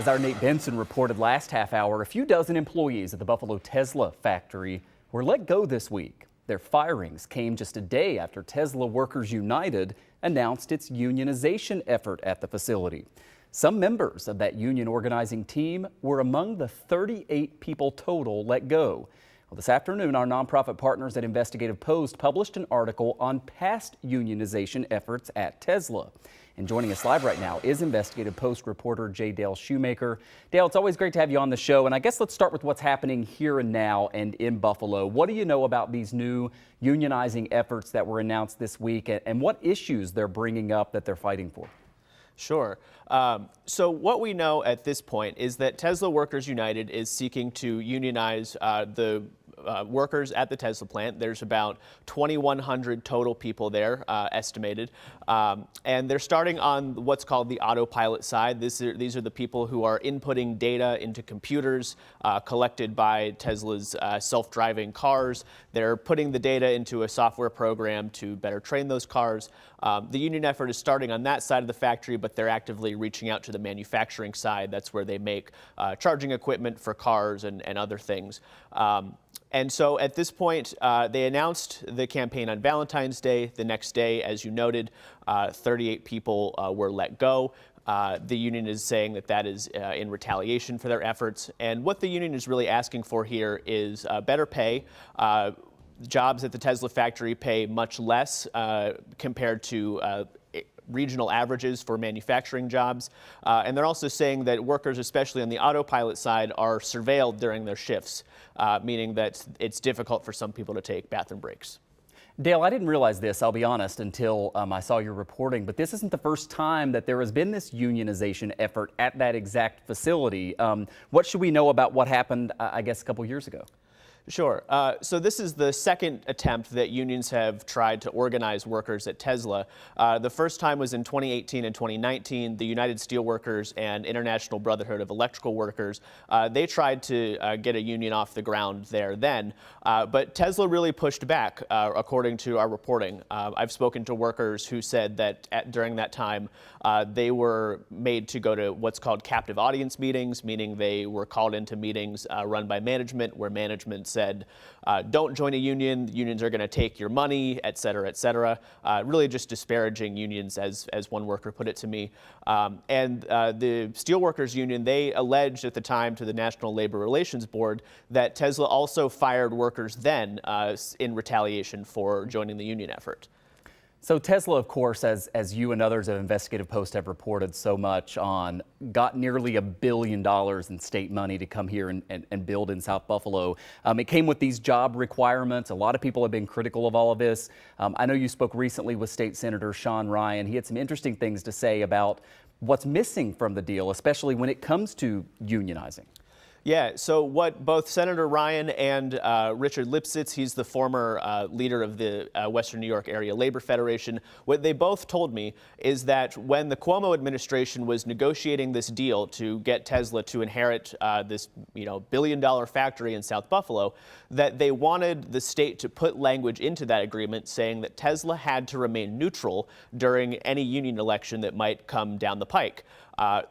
As our Nate Benson reported last half hour, a few dozen employees at the Buffalo Tesla factory were let go this week. Their firings came just a day after Tesla Workers United announced its unionization effort at the facility. Some members of that union organizing team were among the 38 people total let go. Well, this afternoon, our nonprofit partners at Investigative Post published an article on past unionization efforts at Tesla. And joining us live right now is Investigative Post reporter Dale Shoemaker. Dale, it's always great to have you on the show. And I guess let's start with what's happening here and now and in Buffalo. What do you know about these new unionizing efforts that were announced this week and what issues they're bringing up that they're fighting for? Sure. So what we know at this point is that Tesla Workers United is seeking to unionize the workers at the Tesla plant. There's about 2,100 total people there, estimated. And they're starting on what's called the autopilot side. These are the people who are inputting data into computers collected by Tesla's self-driving cars. They're putting the data into a software program to better train those cars. The union effort is starting on that side of the factory, but they're actively reaching out to the manufacturing side. That's where they make charging equipment for cars and other things. And so at this point, they announced the campaign on Valentine's Day. The next day, as you noted, 38 people were let go. The union is saying that that is in retaliation for their efforts. And what the union is really asking for here is better pay. Jobs at the Tesla factory pay much less compared to regional averages for manufacturing jobs. And they're also saying that workers, especially on the autopilot side, are surveilled during their shifts, meaning that it's difficult for some people to take bathroom breaks. Dale, I didn't realize this, I'll be honest, until I saw your reporting, but this isn't the first time that there has been this unionization effort at that exact facility. What should we know about what happened, I guess, a couple years ago? Sure. So this is the second attempt that unions have tried to organize workers at Tesla. The first time was in 2018 and 2019. The United Steelworkers and International Brotherhood of Electrical Workers, they tried to get a union off the ground there then. But Tesla really pushed back, according to our reporting. I've spoken to workers who said that during that time, they were made to go to what's called captive audience meetings, meaning they were called into meetings run by management where management said, don't join a union, unions are going to take your money, et cetera, really just disparaging unions, as one worker put it to me. And the Steelworkers Union, they alleged at the time to the National Labor Relations Board that Tesla also fired workers then in retaliation for joining the union effort. So Tesla, of course, as you and others at Investigative Post have reported so much on, got nearly $1 billion in state money to come here and build in South Buffalo. It came with these job requirements. A lot of people have been critical of all of this. I know you spoke recently with State Senator Sean Ryan. He had some interesting things to say about what's missing from the deal, especially when it comes to unionizing. Yeah, so what both Senator Ryan and Richard Lipsitz, he's the former leader of the Western New York Area Labor Federation, what they both told me is that when the Cuomo administration was negotiating this deal to get Tesla to inherit this billion-dollar factory in South Buffalo, that they wanted the state to put language into that agreement saying that Tesla had to remain neutral during any union election that might come down the pike.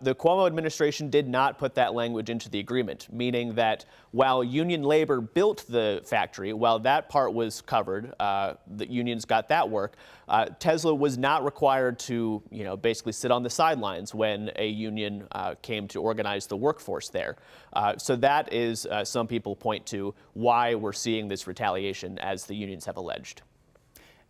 The Cuomo administration did not put that language into the agreement, meaning that while union labor built the factory, while that part was covered, the unions got that work, Tesla was not required to, basically sit on the sidelines when a union came to organize the workforce there. So that is, some people point to, why we're seeing this retaliation, as the unions have alleged.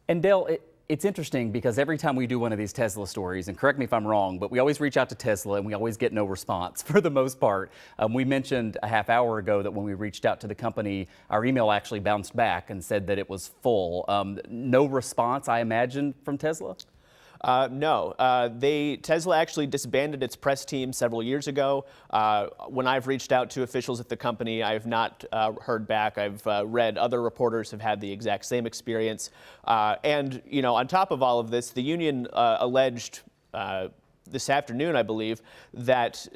And Dale, it's interesting because every time we do one of these Tesla stories, and correct me if I'm wrong, but we always reach out to Tesla and we always get no response for the most part. We mentioned a half hour ago that when we reached out to the company, our email actually bounced back and said that it was full. No response, I imagine, from Tesla? No. Tesla actually disbanded its press team several years ago. When I've reached out to officials at the company, I have not heard back. I've read other reporters have had the exact same experience. And, on top of all of this, the union alleged this afternoon, I believe, that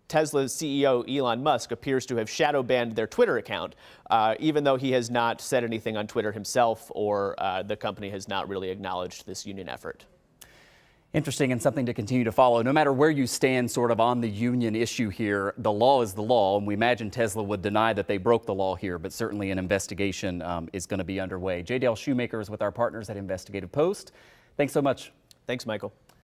Tesla's CEO Elon Musk appears to have shadow banned their Twitter account, even though he has not said anything on Twitter himself, or the company has not really acknowledged this union effort. Interesting and something to continue to follow. No matter where you stand sort of on the union issue here, the law is the law, and we imagine Tesla would deny that they broke the law here, but certainly an investigation is going to be underway. J. Dale Shoemaker is with our partners at Investigative Post. Thanks so much. Thanks, Michael.